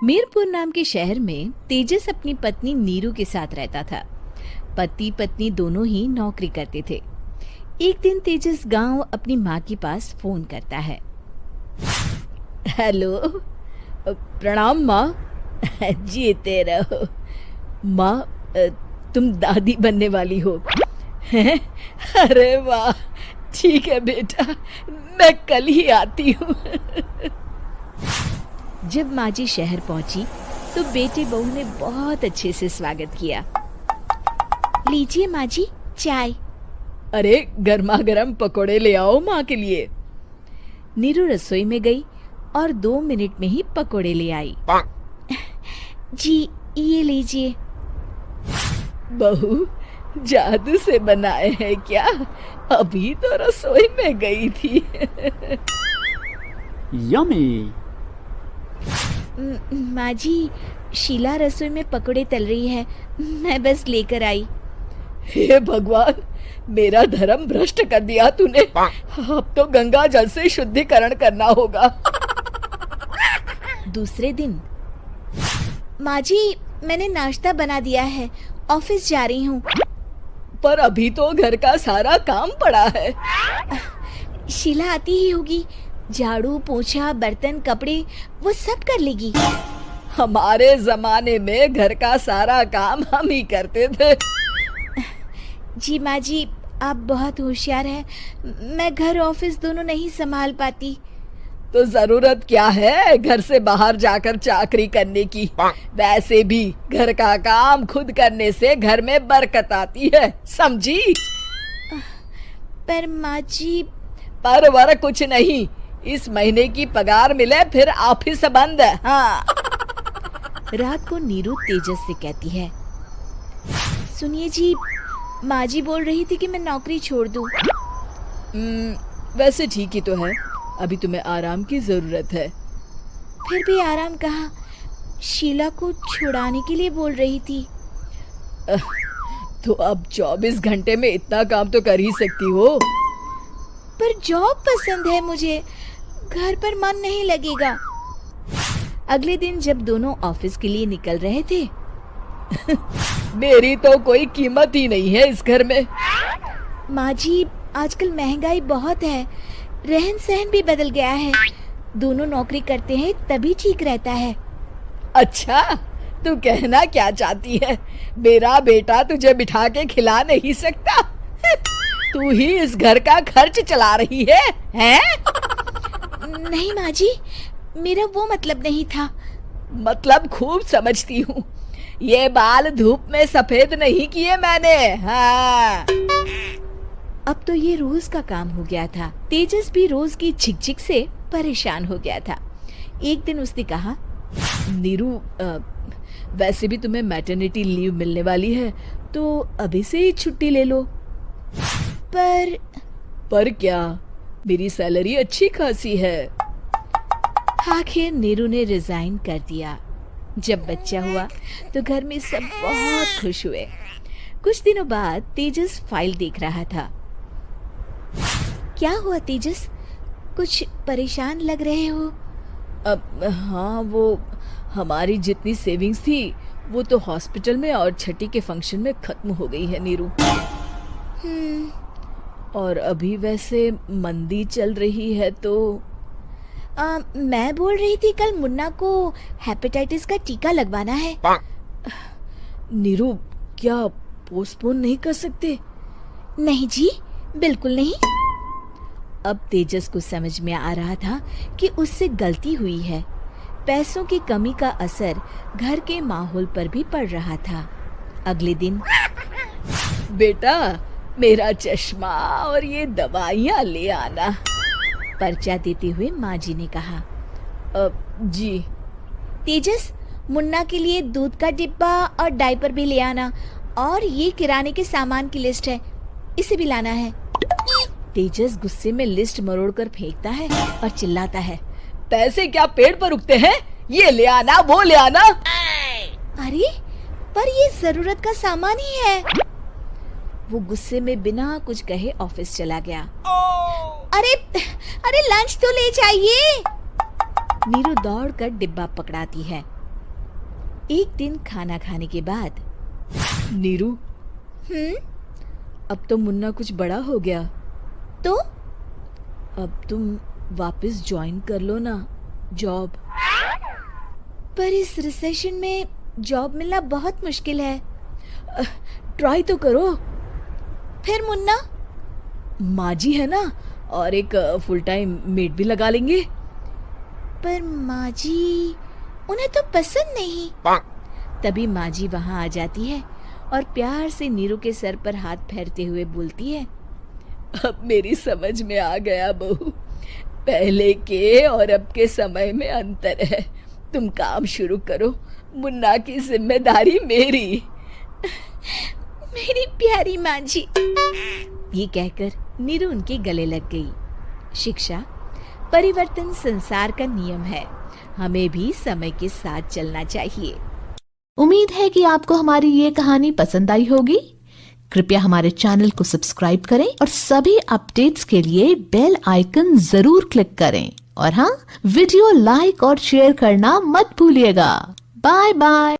मीरपुर नाम के शहर में तेजस अपनी पत्नी नीरू के साथ रहता था। पति पत्नी दोनों ही नौकरी करते थे। एक दिन तेजस गांव अपनी माँ के पास फोन करता है। हेलो, प्रणाम माँ। जीते रहो माँ, तुम दादी बनने वाली हो हैं? अरे वाह, ठीक है बेटा, मैं कल ही आती हूँ। जब माँ जी शहर पहुंची तो बेटे बहू ने बहुत अच्छे से स्वागत किया। लीजिए माँ जी, चाय। अरे गर्मा गर्म पकोड़े ले आओ माँ के लिए। नीरू रसोई में गई और 2 मिनट में ही पकोड़े ले आई। जी ये लीजिए। बहू, जादू से बनाए हैं क्या? अभी तो रसोई में गई थी। यम्मी। माँ जी, शीला रसोई में पकोड़े तल रही है, मैं बस लेकर आई। हे भगवान, मेरा धर्म भ्रष्ट कर दिया तूने। अब तो गंगा जल से शुद्धिकरण करना होगा। दूसरे दिन, माँ जी मैंने नाश्ता बना दिया है, ऑफिस जा रही हूँ। पर अभी तो घर का सारा काम पड़ा है। शीला आती ही होगी, झाड़ू पोछा बर्तन कपड़े वो सब कर लेगी। हमारे जमाने में घर का सारा काम हम ही करते थे। जी माँ जी, आप बहुत होशियार हैं, मैं घर ऑफिस दोनों नहीं संभाल पाती। तो जरूरत क्या है घर से बाहर जाकर चाकरी करने की? वैसे भी घर का काम खुद करने से घर में बरकत आती है, समझी? पर माँ जी। पर वर कुछ नहीं, इस महीने की पगार मिले फिर ऑफिस बंद। हाँ। रात को नीरू तेजस से कहती है, सुनिए जी, माँ जी बोल रही थी कि मैं नौकरी छोड़ दूं। वैसे ठीक ही तो है, अभी तुम्हें आराम की जरूरत है। फिर भी आराम कहाँ, शीला को छुड़ाने के लिए बोल रही थी। तो अब 24 घंटे में इतना काम तो कर ही सकती हो। पर जॉब पसंद है मुझे, घर पर मन नहीं लगेगा। अगले दिन जब दोनों ऑफिस के लिए निकल रहे थे, मेरी तो कोई कीमत ही नहीं है इस घर में। माँ जी, आजकल महंगाई बहुत है, रहन सहन भी बदल गया है, दोनों नौकरी करते हैं तभी ठीक रहता है। अच्छा, तू कहना क्या चाहती है? मेरा बेटा तुझे बिठा के खिला नहीं सकता? तू ही इस घर का खर्च चला रही है, हैं? नहीं माँ जी, मेरा वो मतलब नहीं था। मतलब खूब समझती हूँ, ये बाल धूप में सफेद नहीं किए मैंने। हाँ। अब तो ये रोज का काम हो गया था। तेजस भी रोज की झिकझिक से परेशान हो गया था। एक दिन उसने कहा, नीरू, वैसे भी तुम्हें मैटरनिटी लीव मिलने वाली है, तो अभी से ही छुट्टी ले लो। पर क्या, मेरी सैलरी अच्छी खासी है। आखिर नीरू ने रिजाइन कर दिया। जब बच्चा हुआ तो घर में सब बहुत खुश हुए। कुछ दिनों बाद तेजस फाइल देख रहा था। क्या हुआ तेजस, कुछ परेशान लग रहे हो? हाँ, वो हमारी जितनी सेविंग्स थी वो तो हॉस्पिटल में और छठी के फंक्शन में खत्म हो गई है नीरू। और अभी वैसे मंदी चल रही है तो मैं बोल रही थी कल मुन्ना को हेपेटाइटिस का टीका लगवाना है। नीरू, क्या पोस्टपोन नहीं कर सकते? नहीं जी, बिल्कुल नहीं। अब तेजस को समझ में आ रहा था कि उससे गलती हुई है। पैसों की कमी का असर घर के माहौल पर भी पड़ रहा था। अगले दिन, बेटा मेरा चश्मा और ये दवाइयाँ ले आना, पर्चा देते हुए माँ जी ने कहा। जी। तेजस, मुन्ना के लिए दूध का डिब्बा और डायपर भी ले आना, और ये किराने के सामान की लिस्ट है, इसे भी लाना है। तेजस गुस्से में लिस्ट मरोड़कर फेंकता है और चिल्लाता है, पैसे क्या पेड़ पर उगते हैं? ये ले आना, वो ले आना। अरे पर ये जरूरत का सामान ही है। वो गुस्से में बिना कुछ कहे ऑफिस चला गया। अरे लंच तो ले जाइए। नीरू दौड़कर डिब्बा पकड़ाती है। एक दिन खाना खाने के बाद, नीरू, अब तो मुन्ना कुछ बड़ा हो गया, तो अब तुम वापस ज्वाइन कर लो ना जॉब। पर इस रिसेशन में जॉब मिलना बहुत मुश्किल है। ट्राई तो करो। फिर मुन्ना, माँ जी है ना, और एक फुल टाइम मेड भी लगा लेंगे। पर माँ जी, उन्हें तो पसंद नहीं। तभी माँ जी वहाँ आ जाती है और प्यार से नीरू के सर पर हाथ फेरते हुए बोलती है, अब मेरी समझ में आ गया बहू, पहले के और अब के समय में अंतर है। तुम काम शुरू करो, मुन्ना की जिम्मेदारी मेरी। मेरी प्यारी माँ जी। ये कहकर नीरू उनके गले लग गई। शिक्षा, परिवर्तन संसार का नियम है, हमें भी समय के साथ चलना चाहिए। उम्मीद है कि आपको हमारी ये कहानी पसंद आई होगी। कृपया हमारे चैनल को सब्सक्राइब करें और सभी अपडेट्स के लिए बेल आइकन जरूर क्लिक करें। और हाँ, वीडियो लाइक और शेयर करना मत भूलिएगा। Bye bye.